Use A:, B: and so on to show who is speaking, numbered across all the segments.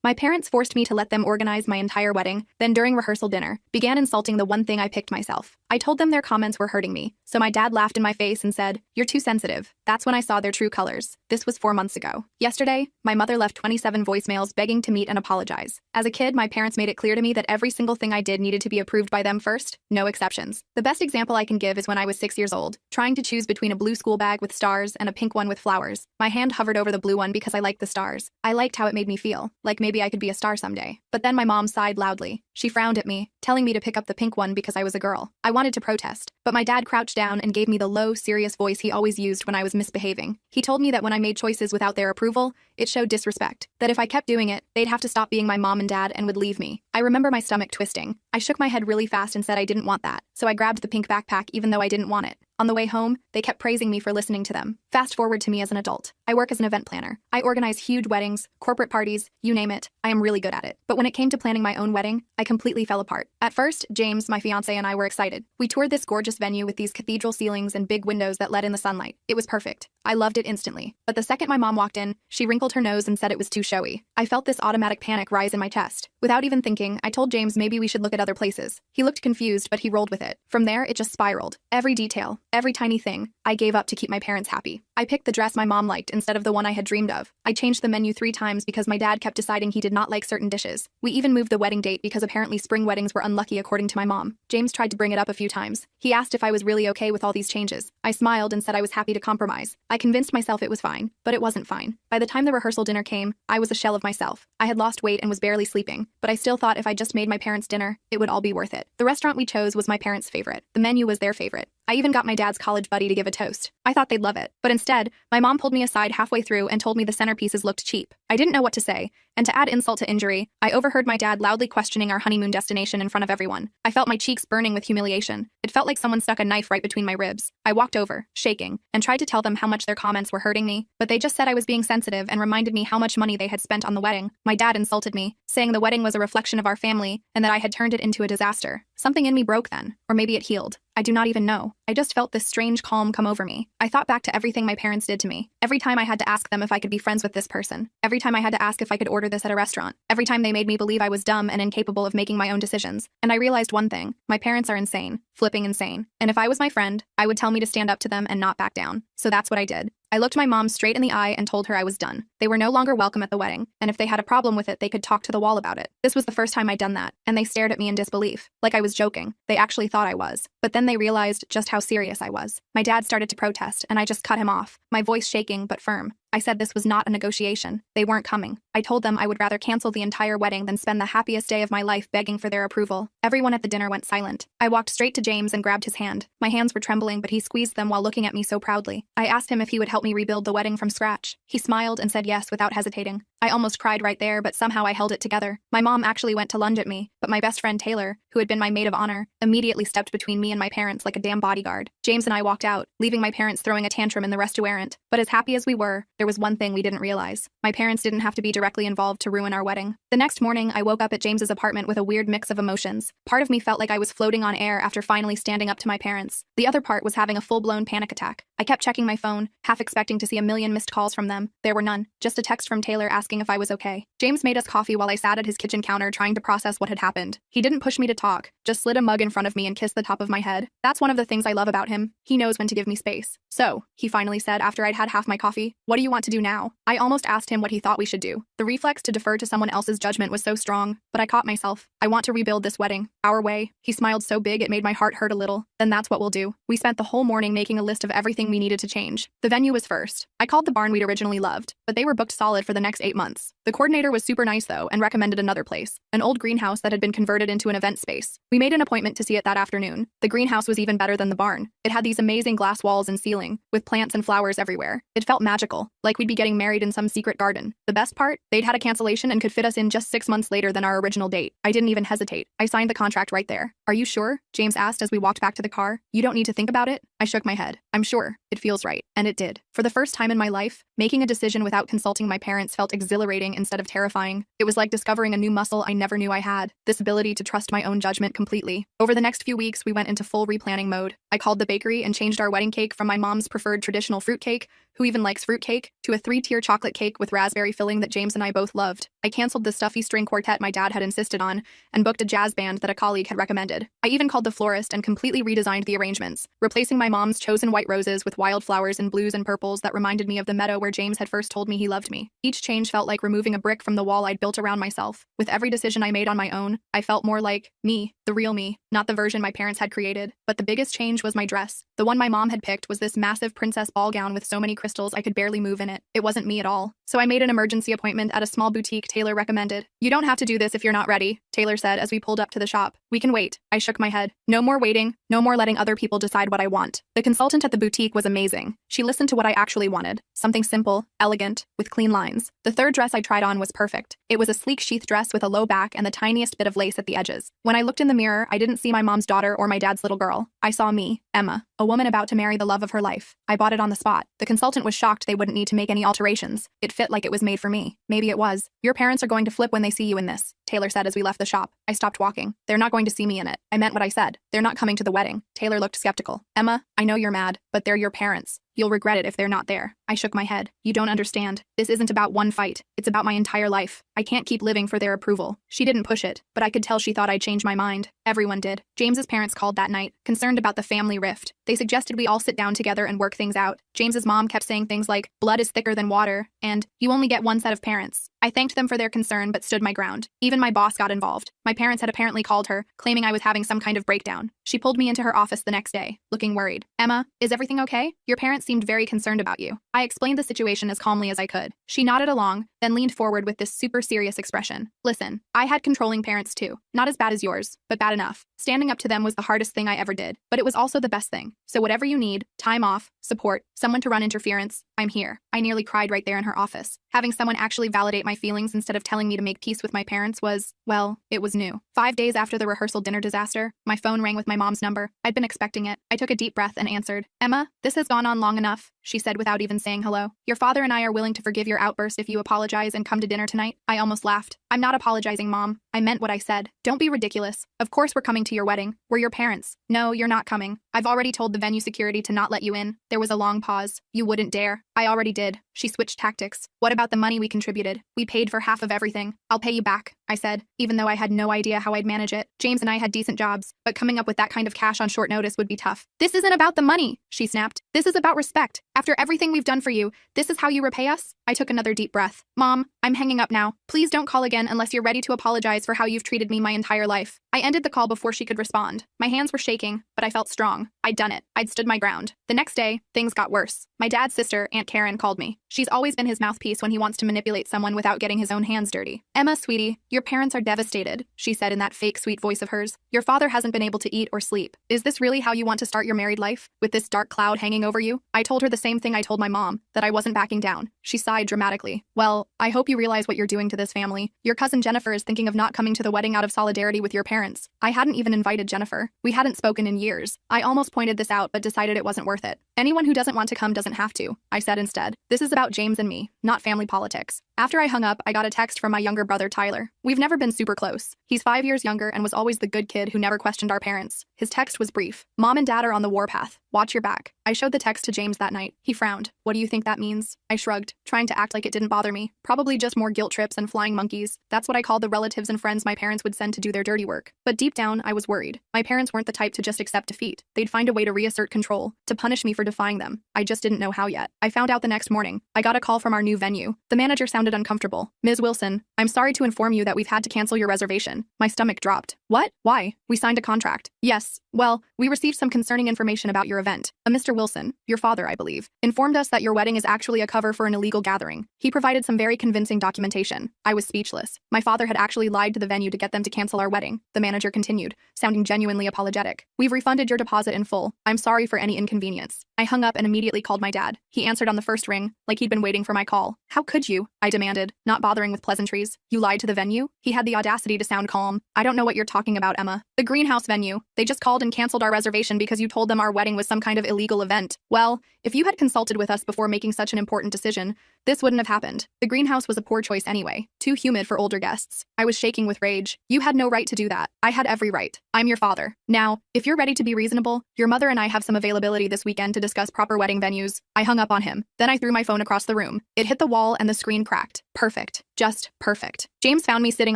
A: My parents forced me to let them organize my entire wedding, then during rehearsal dinner, began insulting the one thing I picked myself. I told them their comments were hurting me, so my dad laughed in my face and said, "You're too sensitive." That's when I saw their true colors. This was 4 months ago. Yesterday, my mother left 27 voicemails begging to meet and apologize. As a kid, my parents made it clear to me that every single thing I did needed to be approved by them first, no exceptions. The best example I can give is when I was 6 years old, trying to choose between a blue school bag with stars and a pink one with flowers. My hand hovered over the blue one because I liked the stars. I liked how it made me feel, like maybe I could be a star someday. But then my mom sighed loudly. She frowned at me, telling me to pick up the pink one because I was a girl. I wanted to protest, but my dad crouched down and gave me the low, serious voice he always used when I was misbehaving. He told me that when I made choices without their approval, it showed disrespect. That if I kept doing it, they'd have to stop being my mom and dad and would leave me. I remember my stomach twisting. I shook my head really fast and said I didn't want that, so I grabbed the pink backpack even though I didn't want it. On the way home, they kept praising me for listening to them. Fast forward to me as an adult. I work as an event planner. I organize huge weddings, corporate parties, you name it. I am really good at it. But when it came to planning my own wedding, I completely fell apart. At first, James, my fiancé, and I were excited. We toured this gorgeous venue with these cathedral ceilings and big windows that let in the sunlight. It was perfect. I loved it instantly. But the second my mom walked in, she wrinkled her nose and said it was too showy. I felt this automatic panic rise in my chest. Without even thinking, I told James maybe we should look at other places. He looked confused, but he rolled with it. From there, it just spiraled. Every detail, every tiny thing, I gave up to keep my parents happy. I picked the dress my mom liked instead of the one I had dreamed of. I changed the menu 3 times because my dad kept deciding he did not like certain dishes. We even moved the wedding date because apparently spring weddings were unlucky according to my mom. James tried to bring it up a few times. He asked if I was really okay with all these changes. I smiled and said I was happy to compromise. I convinced myself it was fine, but it wasn't fine. By the time the rehearsal dinner came, I was a shell of myself. I had lost weight and was barely sleeping, but I still thought if I just made my parents dinner, it would all be worth it. The restaurant we chose was my parents' favorite. The menu was their favorite. I even got my dad's college buddy to give a toast. I thought they'd love it. But instead, my mom pulled me aside halfway through and told me the centerpieces looked cheap. I didn't know what to say, and to add insult to injury, I overheard my dad loudly questioning our honeymoon destination in front of everyone. I felt my cheeks burning with humiliation. It felt like someone stuck a knife right between my ribs. I walked over, shaking, and tried to tell them how much their comments were hurting me, but they just said I was being sensitive and reminded me how much money they had spent on the wedding. My dad insulted me, saying the wedding was a reflection of our family and that I had turned it into a disaster. Something in me broke then, or maybe it healed. I do not even know. I just felt this strange calm come over me. I thought back to everything my parents did to me. Every time I had to ask them if I could be friends with this person. Every time I had to ask if I could order this at a restaurant. Every time they made me believe I was dumb and incapable of making my own decisions. And I realized one thing. My parents are insane. Flipping insane. And if I was my friend, I would tell me to stand up to them and not back down. So that's what I did. I looked my mom straight in the eye and told her I was done. They were no longer welcome at the wedding, and if they had a problem with it, they could talk to the wall about it. This was the first time I'd done that, and they stared at me in disbelief, like I was joking. They actually thought I was. But then they realized just how serious I was. My dad started to protest, and I just cut him off, my voice shaking but firm. I said this was not a negotiation. They weren't coming. I told them I would rather cancel the entire wedding than spend the happiest day of my life begging for their approval. Everyone at the dinner went silent. I walked straight to James and grabbed his hand. My hands were trembling, but he squeezed them while looking at me so proudly. I asked him if he would help me rebuild the wedding from scratch. He smiled and said yes without hesitating. I almost cried right there, but somehow I held it together. My mom actually went to lunge at me, but my best friend Taylor, who had been my maid of honor, immediately stepped between me and my parents like a damn bodyguard. James and I walked out, leaving my parents throwing a tantrum in the restaurant. But as happy as we were, there was one thing we didn't realize. My parents didn't have to be directly involved to ruin our wedding. The next morning, I woke up at James's apartment with a weird mix of emotions. Part of me felt like I was floating on air after finally standing up to my parents. The other part was having a full-blown panic attack. I kept checking my phone, half expecting to see a million missed calls from them. There were none. Just a text from Taylor asking if I was okay. James made us coffee while I sat at his kitchen counter trying to process what had happened. He didn't push me to talk, just slid a mug in front of me and kissed the top of my head. That's one of the things I love about him. He knows when to give me space. "So," he finally said after I'd had half my coffee, "what do you want to do now?" I almost asked him what he thought we should do. The reflex to defer to someone else's judgment was so strong, but I caught myself. "I want to rebuild this wedding. Our way." He smiled so big it made my heart hurt a little. "Then that's what we'll do." We spent the whole morning making a list of everything we needed to change. The venue was first. I called the barn we'd originally loved, but they were booked solid for the next 8 months. The coordinator was super nice though and recommended another place, an old greenhouse that had been converted into an event space. We made an appointment to see it that afternoon. The greenhouse was even better than the barn. It had these amazing glass walls and ceiling, with plants and flowers everywhere. It felt magical, like we'd be getting married in some secret garden. The best part? They'd had a cancellation and could fit us in just 6 months later than our original date. I didn't even hesitate. I signed the contract right there. "Are you sure?" James asked as we walked back to the car. "You don't need to think about it?" I shook my head. I'm sure. It feels right. And it did. For the first time in my life, making a decision without consulting my parents felt exhilarating instead of terrifying. It was like discovering a new muscle I never knew I had, this ability to trust my own judgment completely. Over the next few weeks, we went into full replanning mode. I called the bakery and changed our wedding cake from my mom's preferred traditional fruit cake, who even likes fruitcake, to a 3-tier chocolate cake with raspberry filling that James and I both loved. I canceled the stuffy string quartet my dad had insisted on and booked a jazz band that a colleague had recommended. I even called the florist and completely redesigned the arrangements, replacing my mom's chosen white roses with wildflowers in blues and purples that reminded me of the meadow where James had first told me he loved me. Each change felt like removing a brick from the wall I'd built around myself. With every decision I made on my own, I felt more like me, the real me, not the version my parents had created. But the biggest change was my dress. The one my mom had picked was this massive princess ball gown with so many crystals I could barely move in it. It wasn't me at all. So I made an emergency appointment at a small boutique Taylor recommended. "You don't have to do this if you're not ready," Taylor said as we pulled up to the shop. "We can wait." I shook my head. No more waiting, no more letting other people decide what I want. The consultant at the boutique was amazing. She listened to what I actually wanted. Something simple, elegant, with clean lines. The third dress I tried on was perfect. It was a sleek sheath dress with a low back and the tiniest bit of lace at the edges. When I looked in the mirror, I didn't see my mom's daughter or my dad's little girl. I saw me, Emma, a woman about to marry the love of her life. I bought it on the spot. The consultant was shocked they wouldn't need to make any alterations. It fit like it was made for me. Maybe it was. "Your parents are going to flip when they see you in this," Taylor said as we left the shop. I stopped walking. "They're not going to see me in it." I meant what I said. "They're not coming to the wedding." Taylor looked skeptical. "Emma, I know you're mad, but they're your parents. You'll regret it if they're not there." I shook my head. "You don't understand. This isn't about one fight. It's about my entire life. I can't keep living for their approval." She didn't push it, but I could tell she thought I'd change my mind. Everyone did. James's parents called that night, concerned about the family rift. They suggested we all sit down together and work things out. James's mom kept saying things like, "Blood is thicker than water," and "You only get one set of parents." I thanked them for their concern but stood my ground. Even my boss got involved. My parents had apparently called her, claiming I was having some kind of breakdown. She pulled me into her office the next day, looking worried. "Emma, is everything okay? Your parents seemed very concerned about you." I explained the situation as calmly as I could. She nodded along, then leaned forward with this super serious expression. "Listen, I had controlling parents too. Not as bad as yours, but bad enough. Standing up to them was the hardest thing I ever did, but it was also the best thing. So whatever you need, time off, support, someone to run interference, I'm here." I nearly cried right there in her office. Having someone actually validate my feelings instead of telling me to make peace with my parents was, well, it was new. 5 days after the rehearsal dinner disaster, my phone rang with my mom's number. I'd been expecting it. I took a deep breath and answered. "Emma, this has gone on long enough," she said without even saying hello. "Your father and I are willing to forgive your outburst if you apologize and come to dinner tonight." I almost laughed. "I'm not apologizing, Mom. I meant what I said. Don't be ridiculous. Of course we're coming to your wedding. We're your parents." "No, you're not coming. I've already told the venue security to not let you in." There was a long pause. "You wouldn't dare." "I already did." She switched tactics. "What about the money we contributed? We paid for half of everything." "I'll pay you back," I said, even though I had no idea how I'd manage it. James and I had decent jobs, but coming up with that kind of cash on short notice would be tough. "This isn't about the money," she snapped. "This is about respect. After everything we've done for you, this is how you repay us?" I took another deep breath. "Mom, I'm hanging up now. Please don't call again unless you're ready to apologize for how you've treated me my entire life." I ended the call before she could respond. My hands were shaking, but I felt strong. I'd done it. I'd stood my ground. The next day, things got worse. My dad's sister, Aunt Karen, called me. She's always been his mouthpiece when he wants to manipulate someone without getting his own hands dirty. "Emma, sweetie, your parents are devastated," she said in that fake sweet voice of hers. "Your father hasn't been able to eat or sleep. Is this really how you want to start your married life? With this dark cloud hanging over you?" I told her the same thing I told my mom, that I wasn't backing down. She sighed dramatically. "Well, I hope you realize what you're doing to this family. Your cousin Jennifer is thinking of not coming to the wedding out of solidarity with your parents." I hadn't even invited Jennifer. We hadn't spoken in years. I almost pointed this out but decided it wasn't worth it. "Anyone who doesn't want to come doesn't have to," I said instead. "This is about James and me, not family politics." After I hung up, I got a text from my younger brother Tyler. We've never been super close. He's 5 years younger and was always the good kid who never questioned our parents. His text was brief. "Mom and Dad are on the warpath. Watch your back." I showed the text to James that night. He frowned. "What do you think that means?" I shrugged, trying to act like it didn't bother me. Probably just more guilt trips and flying monkeys. That's what I called the relatives and friends my parents would send to do their dirty work. But deep down, I was worried. My parents weren't the type to just accept defeat. They'd find a way to reassert control, to punish me for defying them. I just didn't know how yet. I found out the next morning. I got a call from our new venue. The manager sounded uncomfortable. "Ms. Wilson, I'm sorry to inform you that we've had to cancel your reservation." My stomach dropped. "What? Why? We signed a contract." "Yes. Well, we received some concerning information about your event. A Mr. Wilson, your father, I believe, informed us that your wedding is actually a cover for an illegal gathering. He provided some very convincing documentation." I was speechless. My father had actually lied to the venue to get them to cancel our wedding. The manager continued, sounding genuinely apologetic. "We've refunded your deposit in full. I'm sorry for any inconvenience." I hung up and immediately called my dad. He answered on the first ring, like he'd been waiting for my call. "How could you?" I demanded, not bothering with pleasantries. You lied to the venue? He had the audacity to sound calm. I don't know what you're talking about, Emma. The greenhouse venue. They just called and canceled our reservation because you told them our wedding was some kind of illegal event. Well, if you had consulted with us before making such an important decision, this wouldn't have happened. The greenhouse was a poor choice anyway. Too humid for older guests. I was shaking with rage. You had no right to do that. I had every right. I'm your father. Now, if you're ready to be reasonable, your mother and I have some availability this weekend to discuss proper wedding venues. I hung up on him. Then I threw my phone across the room. It hit the wall and the screen cracked. Perfect. Just perfect. James found me sitting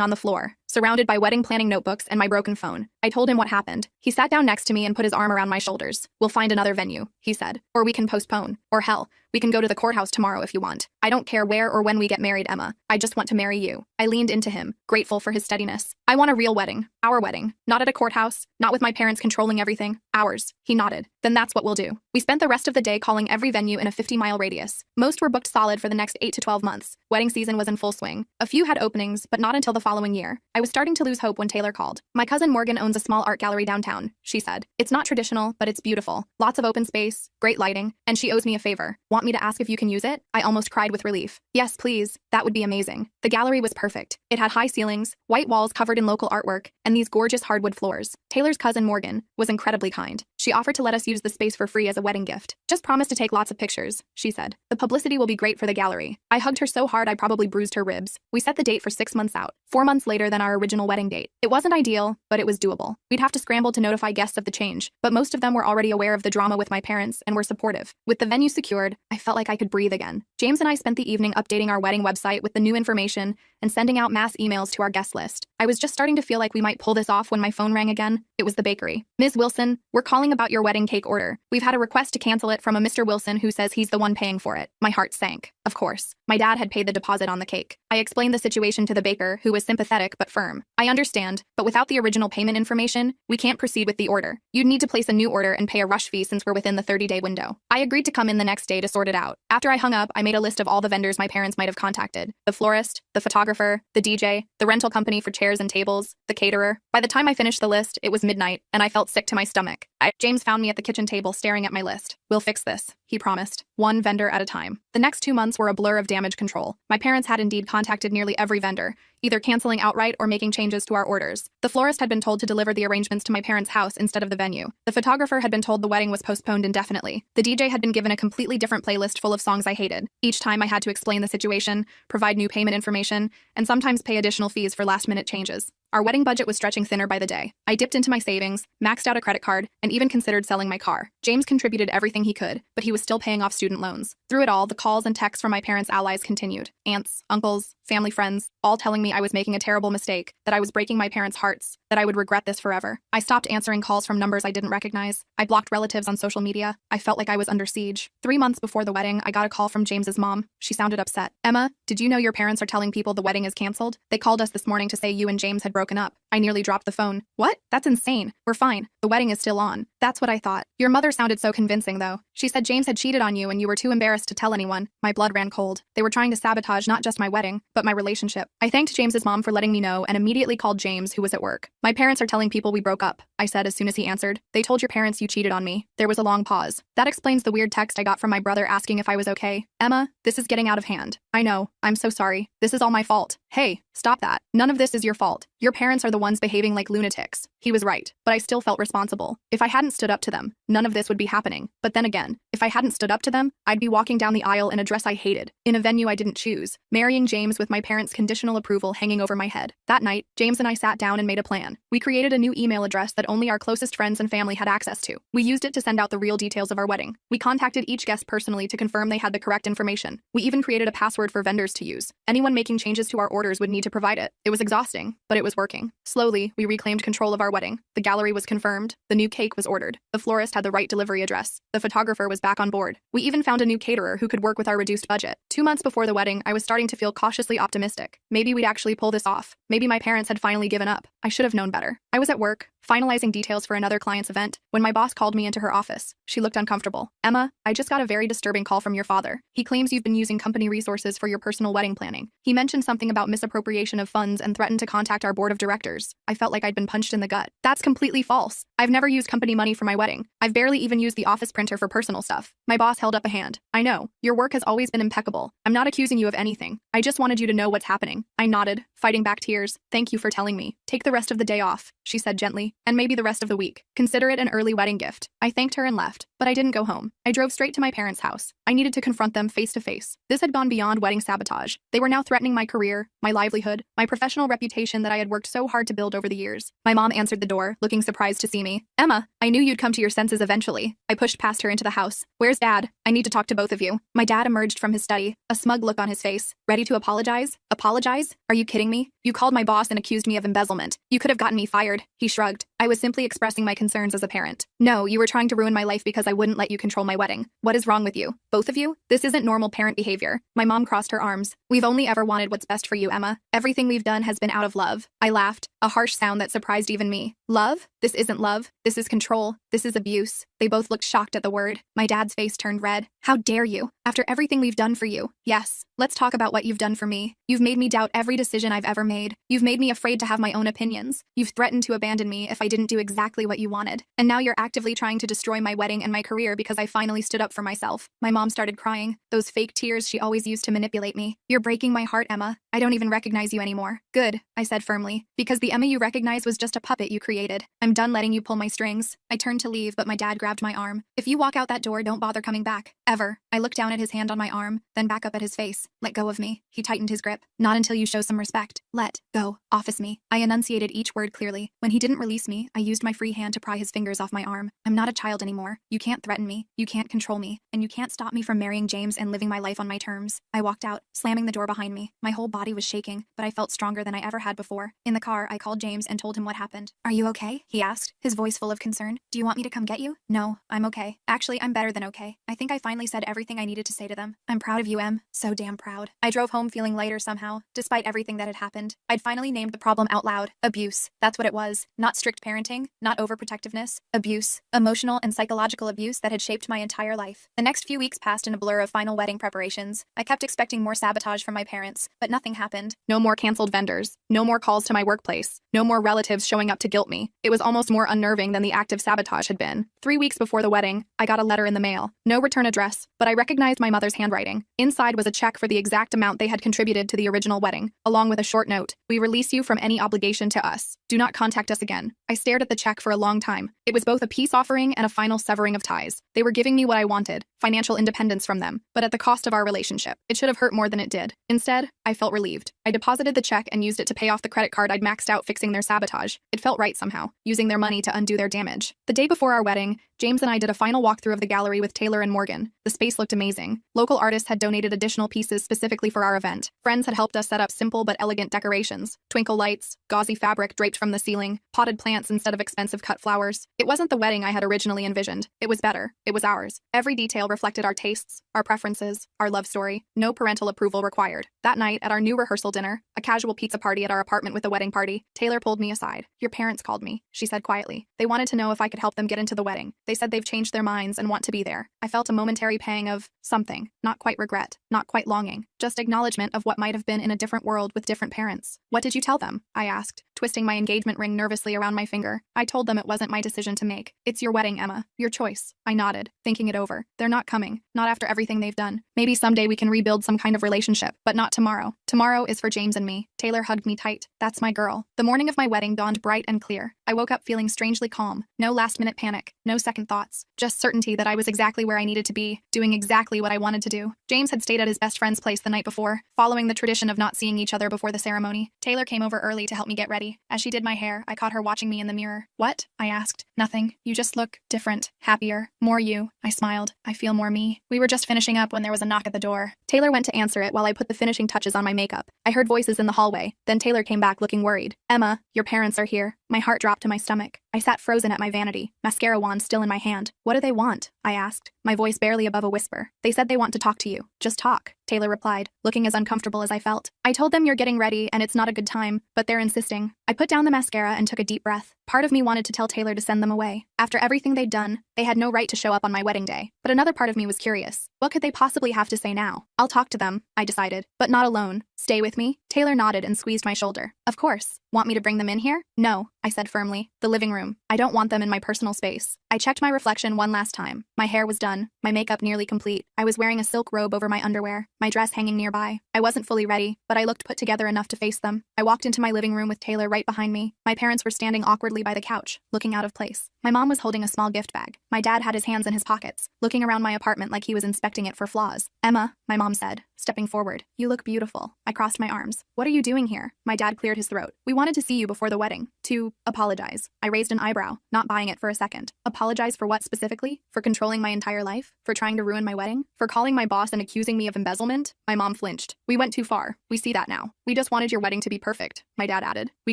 A: on the floor, surrounded by wedding planning notebooks and my broken phone. I told him what happened. He sat down next to me and put his arm around my shoulders. We'll find another venue, he said. Or we can postpone. Or hell, we can go to the courthouse tomorrow if you want. I don't care where or when we get married, Emma. I just want to marry you. I leaned into him, grateful for his steadiness. I want a real wedding. Our wedding. Not at a courthouse. Not with my parents controlling everything. Ours. He nodded. Then that's what we'll do. We spent the rest of the day calling every venue in a 50-mile radius. Most were booked solid for the next 8 to 12 months. Wedding season was in full swing. A few had openings, but not until the following year. I was starting to lose hope when Taylor called. My cousin Morgan owns a small art gallery downtown, she said. It's not traditional, but it's beautiful. Lots of open space, great lighting, and she owes me a favor. Want me to ask if you can use it? I almost cried with relief. Yes, please. That would be amazing. The gallery was perfect. It had high ceilings, white walls covered in local artwork, and these gorgeous hardwood floors. Taylor's cousin Morgan was incredibly kind. She offered to let us use the space for free as a wedding gift. Just promise to take lots of pictures, she said. The publicity will be great for the gallery. I hugged her so hard I probably bruised her ribs. We set the date for 6 months out, 4 months later than our original wedding date. It wasn't ideal, but it was doable. We'd have to scramble to notify guests of the change, but most of them were already aware of the drama with my parents and were supportive. With the venue secured, I felt like I could breathe again. James and I spent the evening updating our wedding website with the new information and sending out mass emails to our guest list. I was just starting to feel like we might pull this off when my phone rang again. It was the bakery. Ms. Wilson, we're calling about your wedding cake order. We've had a request to cancel it from a Mr. Wilson who says he's the one paying for it. My heart sank. Of course. My dad had paid the deposit on the cake. I explained the situation to the baker, who was sympathetic but firm. I understand, but without the original payment information, we can't proceed with the order. You'd need to place a new order and pay a rush fee since we're within the 30-day window. I agreed to come in the next day to sort it out. After I hung up, I made a list of all the vendors my parents might have contacted. The florist, the photographer, the DJ, the rental company for chairs and tables, the caterer. By the time I finished the list, it was midnight, and I felt sick to my stomach. James found me at the kitchen table staring at my list. We'll fix this, he promised, one vendor at a time. The next 2 months were a blur of damage control. My parents had indeed contacted nearly every vendor, either canceling outright or making changes to our orders. The florist had been told to deliver the arrangements to my parents' house instead of the venue. The photographer had been told the wedding was postponed indefinitely. The DJ had been given a completely different playlist full of songs I hated. Each time I had to explain the situation, provide new payment information, and sometimes pay additional fees for last-minute changes. Our wedding budget was stretching thinner by the day. I dipped into my savings, maxed out a credit card, and even considered selling my car. James contributed everything he could, but he was still paying off student loans. Through it all, the calls and texts from my parents' allies continued. Aunts, uncles, family friends, all telling me I was making a terrible mistake, that I was breaking my parents' hearts, that I would regret this forever. I stopped answering calls from numbers I didn't recognize. I blocked relatives on social media. I felt like I was under siege. 3 months before the wedding, I got a call from James's mom. She sounded upset. Emma, did you know your parents are telling people the wedding is canceled? They called us this morning to say you and James had broken up. I nearly dropped the phone. What? That's insane. We're fine. The wedding is still on. That's what I thought. Your mother sounded so convincing, though. She said James had cheated on you and you were too embarrassed to tell anyone. My blood ran cold. They were trying to sabotage not just my wedding, but my relationship. I thanked James's mom for letting me know and immediately called James, who was at work. My parents are telling people we broke up, I said as soon as he answered. They told your parents you cheated on me. There was a long pause. That explains the weird text I got from my brother asking if I was okay. Emma, this is getting out of hand. I know. I'm so sorry. This is all my fault. Hey, stop that. None of this is your fault. Your parents are the ones behaving like lunatics. He was right, but I still felt responsible. If I hadn't stood up to them, none of this would be happening. But then again, if I hadn't stood up to them, I'd be walking down the aisle in a dress I hated, in a venue I didn't choose, marrying James with my parents' conditional approval hanging over my head. That night, James and I sat down and made a plan. We created a new email address that only our closest friends and family had access to. We used it to send out the real details of our wedding. We contacted each guest personally to confirm they had the correct information. We even created a password for vendors to use. Anyone making changes to our orders would need to provide it. It was exhausting, but it was working. Slowly, we reclaimed control of our wedding. The gallery was confirmed. The new cake was ordered. The florist had the right delivery address. The photographer was back on board. We even found a new caterer who could work with our reduced budget. 2 months before the wedding, I was starting to feel cautiously optimistic. Maybe we'd actually pull this off. Maybe my parents had finally given up. I should have known better. I was at work, finalizing details for another client's event, when my boss called me into her office. She looked uncomfortable. Emma, I just got a very disturbing call from your father. He claims you've been using company resources for your personal wedding planning. He mentioned something about misappropriation of funds and threatened to contact our board of directors. I felt like I'd been punched in the gut. That's completely false. I've never used company money money for my wedding. I've barely even used the office printer for personal stuff. My boss held up a hand. I know. Your work has always been impeccable. I'm not accusing you of anything. I just wanted you to know what's happening. I nodded, fighting back tears. Thank you for telling me. Take the rest of the day off, she said gently, and maybe the rest of the week. Consider it an early wedding gift. I thanked her and left, but I didn't go home. I drove straight to my parents' house. I needed to confront them face to face. This had gone beyond wedding sabotage. They were now threatening my career, my livelihood, my professional reputation that I had worked so hard to build over the years. My mom answered the door, looking surprised to see me. Emma, I knew you'd come to your senses eventually. I pushed past her into the house. Where's Dad? I need to talk to both of you. My dad emerged from his study, a smug look on his face. Ready to apologize? Apologize? Are you kidding me? You called my boss and accused me of embezzlement. You could have gotten me fired. He shrugged. I was simply expressing my concerns as a parent. No, you were trying to ruin my life because I wouldn't let you control my wedding. What is wrong with you? Both of you? This isn't normal parent behavior. My mom crossed her arms. We've only ever wanted what's best for you, Emma. Everything we've done has been out of love. I laughed, a harsh sound that surprised even me. Love? This isn't love. This is control. This is abuse. They both looked shocked at the word. My dad's face turned red. How dare you? After everything we've done for you. Yes, let's talk about what you've done for me. You've made me doubt every decision I've ever made. You've made me afraid to have my own opinions. You've threatened to abandon me if I didn't do exactly what you wanted. And now you're actively trying to destroy my wedding and my career because I finally stood up for myself. My mom started crying, those fake tears she always used to manipulate me. You're breaking my heart, Emma. I don't even recognize you anymore. Good, I said firmly, because the Emma you recognize was just a puppet you created. I'm done letting you pull my strings. I turned to leave, but my dad grabbed my arm. If you walk out that door, don't bother coming back. Ever. I looked down at his hand on my arm, then back up at his face. Let go of me. He tightened his grip. Not until you show some respect. Let go. Office me. I enunciated each word clearly. When he didn't release me, I used my free hand to pry his fingers off my arm. I'm not a child anymore. You can't threaten me. You can't control me. And you can't stop me from marrying James and living my life on my terms. I walked out, slamming the door behind me. My whole body was shaking, but I felt stronger than I ever had before. In the car, I called James and told him what happened. Are you okay? He asked, his voice full of concern. Do you want me to come get you? No, I'm okay. Actually, I'm better than okay. I think I finally said everything I needed to say to them. I'm proud of you, Em. So damn proud. I drove home feeling lighter somehow, despite everything that had happened. I'd finally named the problem out loud. Abuse. That's what it was. Not strict parenting, not overprotectiveness. Abuse. Emotional and psychological abuse that had shaped my entire life. The next few weeks passed in a blur of final wedding preparations. I kept expecting more sabotage from my parents, but nothing happened. No more canceled vendors. No more calls to my workplace. No more relatives showing up to guilt me. It was almost more unnerving than the act of sabotage had been. 3 weeks before the wedding, I got a letter in the mail. No return address, but I recognized my mother's handwriting. Inside was a check for the exact amount they had contributed to the original wedding, along with a short note. We release you from any obligation to us. Do not contact us again. I stared at the check for a long time. It was both a peace offering and a final severing of ties. They were giving me what I wanted, financial independence from them, but at the cost of our relationship. It should have hurt more than it did. Instead, I felt relieved. I deposited the check and used it to pay off the credit card I'd maxed out fixing their sabotage. It felt right somehow, using their money to undo their damage. The day before our wedding, James and I did a final walkthrough of the gallery with Taylor and Morgan. The space looked amazing. Local artists had donated additional pieces specifically for our event. Friends had helped us set up simple but elegant decorations. Twinkle lights, gauzy fabric draped from the ceiling, potted plants instead of expensive cut flowers. It wasn't the wedding I had originally envisioned. It was better. It was ours. Every detail reflected our tastes, our preferences, our love story. No parental approval required. That night, at our new rehearsal dinner, a casual pizza party at our apartment with a wedding party, Taylor pulled me aside. Your parents called me, she said quietly. They wanted to know if I could help them get into the wedding. They said they've changed their minds and want to be there. I felt a momentary pang of something, not quite regret, not quite longing, just acknowledgement of what might have been in a different world with different parents. What did you tell them? I asked, twisting my engagement ring nervously around my finger. I told them it wasn't my decision to make. It's your wedding, Emma. Your choice. I nodded, thinking it over. They're not coming. Not after everything they've done. Maybe someday we can rebuild some kind of relationship, but not tomorrow. Tomorrow is for James and me. Taylor hugged me tight. That's my girl. The morning of my wedding dawned bright and clear. I woke up feeling strangely calm. No last-minute panic. No second thoughts. Just certainty that I was exactly where I needed to be, doing exactly what I wanted to do. James had stayed at his best friend's place the night before, following the tradition of not seeing each other before the ceremony. Taylor came over early to help me get ready. As she did my hair, I caught her watching me in the mirror. What? I asked. Nothing. You just look different, happier, more you. I smiled. I feel more me. We were just finishing up when there was a knock at the door. Taylor went to answer it while I put the finishing touches on my makeup. I heard voices in the hallway. Then Taylor came back looking worried. Emma, your parents are here. My heart dropped to my stomach. I sat frozen at my vanity, mascara wand still in my hand. What do they want? I asked, my voice barely above a whisper. They said they want to talk to you. Just talk, Taylor replied, looking as uncomfortable as I felt. I told them you're getting ready and it's not a good time, but they're insisting. I put down the mascara and took a deep breath. Part of me wanted to tell Taylor to send them away. After everything they'd done, they had no right to show up on my wedding day. But another part of me was curious. What could they possibly have to say now? I'll talk to them, I decided, but not alone. Stay with me? Taylor nodded and squeezed my shoulder. Of course. Want me to bring them in here? No, I said firmly. The living room. I don't want them in my personal space. I checked my reflection one last time. My hair was done, my makeup nearly complete. I was wearing a silk robe over my underwear, my dress hanging nearby. I wasn't fully ready, but I looked put together enough to face them. I walked into my living room with Taylor right behind me. My parents were standing awkwardly by the couch, looking out of place. My mom was holding a small gift bag. My dad had his hands in his pockets, looking around my apartment like he was inspecting it for flaws. Emma, my mom said, stepping forward. You look beautiful. I crossed my arms. What are you doing here? My dad cleared his throat. We wanted to see you before the wedding. To apologize. I raised an eyebrow, not buying it for a second. Apologize for what specifically? For controlling my entire life? For trying to ruin my wedding? For calling my boss and accusing me of embezzlement? My mom flinched. We went too far. We see that now. We just wanted your wedding to be perfect, my dad added. We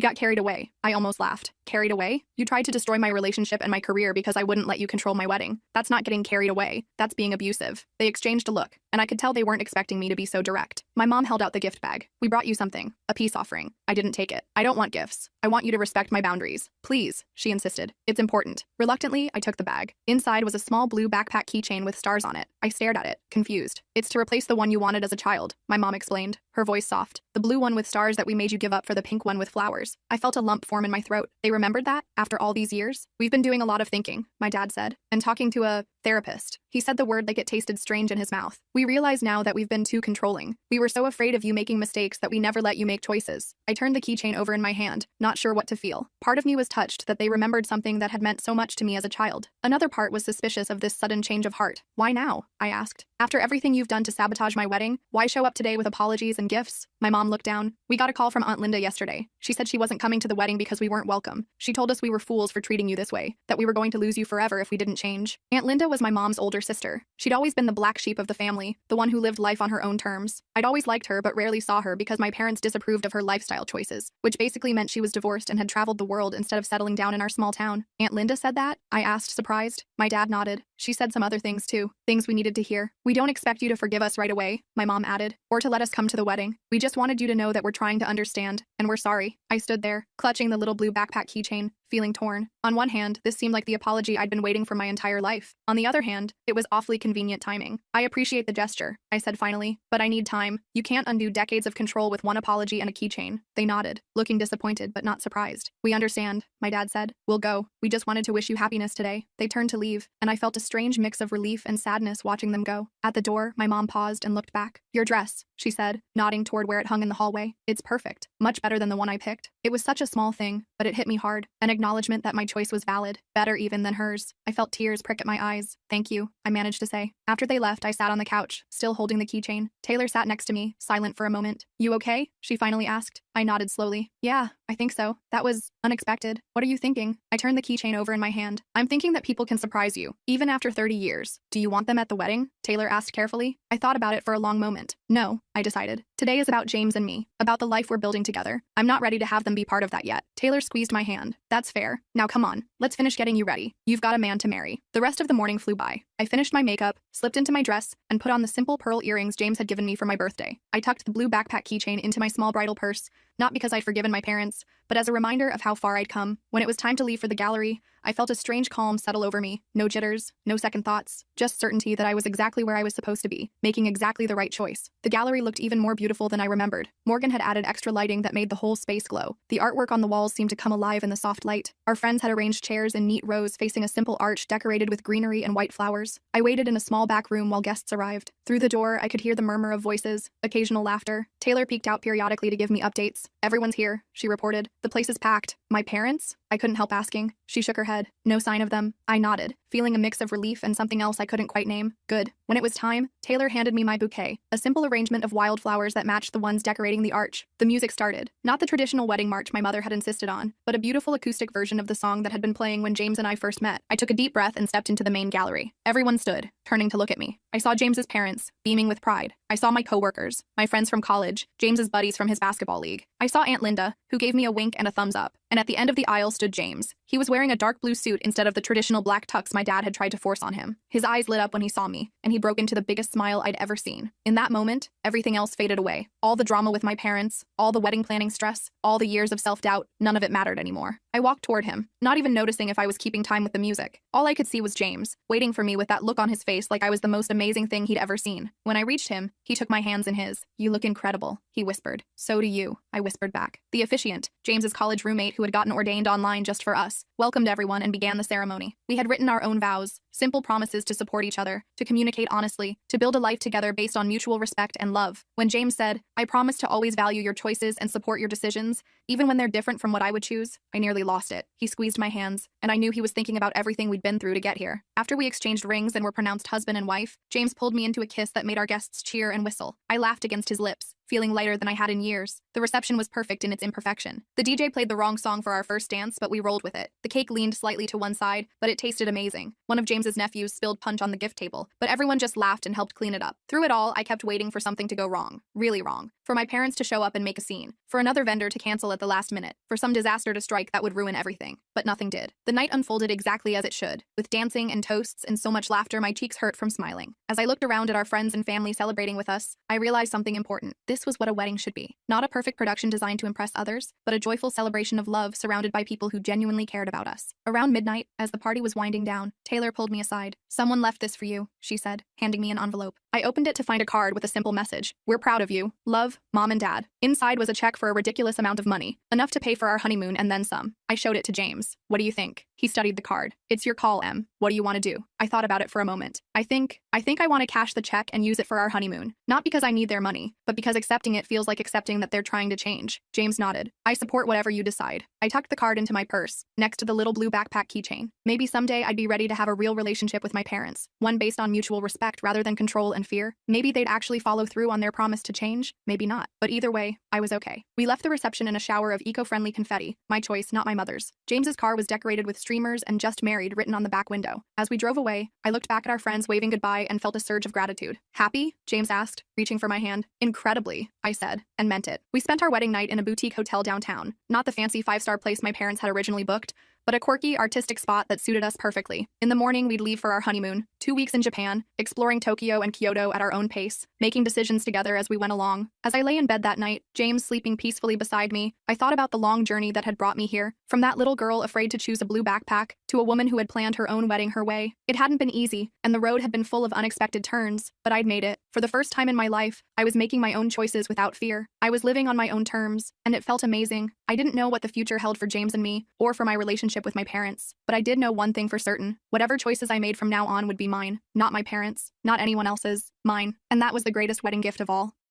A: got carried away. I almost laughed. Carried away? You tried to destroy my relationship and my career because I wouldn't let you control my wedding. That's not getting carried away. That's being abusive. They exchanged a look, and I could tell they weren't expecting me to be so direct. My mom held out the gift bag. We brought you something. A peace offering. I didn't take it. I don't want gifts. I want you to respect my boundaries. Please, she insisted. It's important. Reluctantly, I took the bag. Inside was a small blue backpack keychain with stars on it. I stared at it, confused. It's to replace the one you wanted as a child, my mom explained, her voice soft. The blue one with stars that we made you give up for the pink one with flowers. I felt a lump form in my throat. They remembered that, after all these years? We've been doing a lot of thinking, my dad said, and talking to a therapist. He said the word like it tasted strange in his mouth. We realize now that we've been too controlling. We were so afraid of you making mistakes that we never let you make choices. I turned the keychain over in my hand, not sure what to feel. Part of me was touched that they remembered something that had meant so much to me as a child. Another part was suspicious of this sudden change of heart. Why now? I asked. After everything you've done to sabotage my wedding, why show up today with apologies and gifts? My mom looked down. We got a call from Aunt Linda yesterday. She said she wasn't coming to the wedding because we weren't welcome. She told us we were fools for treating you this way, that we were going to lose you forever if we didn't change. Aunt Linda was my mom's older sister. She'd always been the black sheep of the family, the one who lived life on her own terms. I'd always liked her but rarely saw her because my parents disapproved of her lifestyle choices, which basically meant she was divorced and had traveled the world instead of settling down in our small town. Aunt Linda said that? I asked, surprised. My dad nodded. She said some other things too, things we needed to hear. We don't expect you to forgive us right away, my mom added, or to let us come to the wedding. We just wanted you to know that we're trying to understand, and we're sorry. I stood there, clutching the little blue backpack keychain, feeling torn. On one hand, this seemed like the apology I'd been waiting for my entire life. On the other hand, it was awfully convenient timing. I appreciate the gesture, I said finally, but I need time. You can't undo decades of control with one apology and a keychain. They nodded, looking disappointed but not surprised. We understand, my dad said. We'll go. We just wanted to wish you happiness today. They turned to leave, and I felt a strange mix of relief and sadness watching them go. At the door, my mom paused and looked back. Your dress, she said, nodding toward where it hung in the hallway. It's perfect. Much better than the one I picked. It was such a small thing, but it hit me hard. An acknowledgement that my choice was valid, better even than hers. I felt tears prick at my eyes. Thank you, I managed to say. After they left, I sat on the couch, still holding the keychain. Taylor sat next to me, silent for a moment. You okay? She finally asked. I nodded slowly. Yeah, I think so. That was unexpected. What are you thinking? I turned the keychain over in my hand. I'm thinking that people can surprise you, even after 30 years. Do you want them at the wedding? Taylor asked carefully. I thought about it for a long moment. No, I decided. Today is about James and me, about the life we're building together. I'm not ready to have them be part of that yet. Taylor squeezed my hand. That's fair. Now come on, let's finish getting you ready. You've got a man to marry. The rest of the morning flew by. I finished my makeup, slipped into my dress, and put on the simple pearl earrings James had given me for my birthday. I tucked the blue backpack keychain into my small bridal purse, not because I'd forgiven my parents, but as a reminder of how far I'd come. When it was time to leave for the gallery, I felt a strange calm settle over me. No jitters, no second thoughts, just certainty that I was exactly where I was supposed to be, making exactly the right choice. The gallery looked even more beautiful than I remembered. Morgan had added extra lighting that made the whole space glow. The artwork on the walls seemed to come alive in the soft light. Our friends had arranged chairs in neat rows facing a simple arch decorated with greenery and white flowers. I waited in a small back room while guests arrived. Through the door, I could hear the murmur of voices, occasional laughter. Taylor peeked out periodically to give me updates. Everyone's here, she reported. The place is packed. My parents? I couldn't help asking. She shook her head. No sign of them. I nodded, feeling a mix of relief and something else I couldn't quite name. Good. When it was time, Taylor handed me my bouquet, a simple arrangement of wildflowers that matched the ones decorating the arch. The music started. Not the traditional wedding march my mother had insisted on, but a beautiful acoustic version of the song that had been playing when James and I first met. I took a deep breath and stepped into the main gallery. Everyone stood, turning to look at me. I saw James's parents, beaming with pride. I saw my coworkers, my friends from college, James's buddies from his basketball league. I saw Aunt Linda, who gave me a wink and a thumbs up. And at the end of the aisle stood James. He was wearing a dark blue suit instead of the traditional black tux my dad had tried to force on him. His eyes lit up when he saw me, and he broke into the biggest smile I'd ever seen. In that moment, everything else faded away. All the drama with my parents, all the wedding planning stress, all the years of self-doubt, none of it mattered anymore. I walked toward him, not even noticing if I was keeping time with the music. All I could see was James, waiting for me with that look on his face like I was the most amazing thing he'd ever seen. When I reached him, he took my hands in his. "You look incredible," he whispered. "So do you," I whispered back. The officiant, James's college roommate who had gotten ordained online just for us, welcomed everyone and began the ceremony. We had written our own vows, simple promises to support each other, to communicate honestly, to build a life together based on mutual respect and love. When James said, "I promise to always value your choices and support your decisions, even when they're different from what I would choose," I nearly lost it. He squeezed my hands, and I knew he was thinking about everything we'd been through to get here. After we exchanged rings and were pronounced husband and wife, James pulled me into a kiss that made our guests cheer and whistle. I laughed against his lips, feeling lighter than I had in years. The reception was perfect in its imperfection. The DJ played the wrong song for our first dance, but we rolled with it. The cake leaned slightly to one side, but it tasted amazing. One of James's nephews spilled punch on the gift table, but everyone just laughed and helped clean it up. Through it all, I kept waiting for something to go wrong. Really wrong. For my parents to show up and make a scene. For another vendor to cancel at the last minute. For some disaster to strike that would ruin everything. But nothing did. The night unfolded exactly as it should. With dancing and toasts and so much laughter, my cheeks hurt from smiling. As I looked around at our friends and family celebrating with us, I realized something important. This was what a wedding should be. Not a perfect production designed to impress others, but a joyful celebration of love surrounded by people who genuinely cared about us. Around midnight, as the party was winding down, Taylor pulled me aside. "Someone left this for you," she said, handing me an envelope. I opened it to find a card with a simple message. "We're proud of you. Love, Mom and Dad." Inside was a check for a ridiculous amount of money, enough to pay for our honeymoon and then some. I showed it to James. "What do you think?" He studied the card. "It's your call, Em. What do you want to do?" I thought about it for a moment. I think I want to cash the check and use it for our honeymoon. Not because I need their money, but because accepting it feels like accepting that they're trying to change. James nodded. "I support whatever you decide." I tucked the card into my purse, next to the little blue backpack keychain. Maybe someday I'd be ready to have a real relationship with my parents, one based on mutual respect rather than control and fear. Maybe they'd actually follow through on their promise to change, maybe not. But either way, I was okay. We left the reception in a shower of eco-friendly confetti, my choice, not my mother's. James's car was decorated with streamers and "Just Married" written on the back window. As we drove away, I looked back at our friends waving goodbye and felt a surge of gratitude. "Happy?" James asked, reaching for my hand. "Incredibly," I said, and meant it. We spent our wedding night in a boutique hotel downtown, not the fancy five-star place my parents had originally booked, but a quirky, artistic spot that suited us perfectly. In the morning, we'd leave for our honeymoon, 2 weeks in Japan, exploring Tokyo and Kyoto at our own pace, making decisions together as we went along. As I lay in bed that night, James sleeping peacefully beside me, I thought about the long journey that had brought me here, from that little girl afraid to choose a blue backpack, to a woman who had planned her own wedding her way. It hadn't been easy, and the road had been full of unexpected turns, but I'd made it. For the first time in my life, I was making my own choices without fear. I was living on my own terms, and it felt amazing. I didn't know what the future held for James and me, or for my relationship with my parents. But I did know one thing for certain. Whatever choices I made from now on would be mine. Not my parents. Not anyone else's. Mine. And that was the greatest wedding gift of all.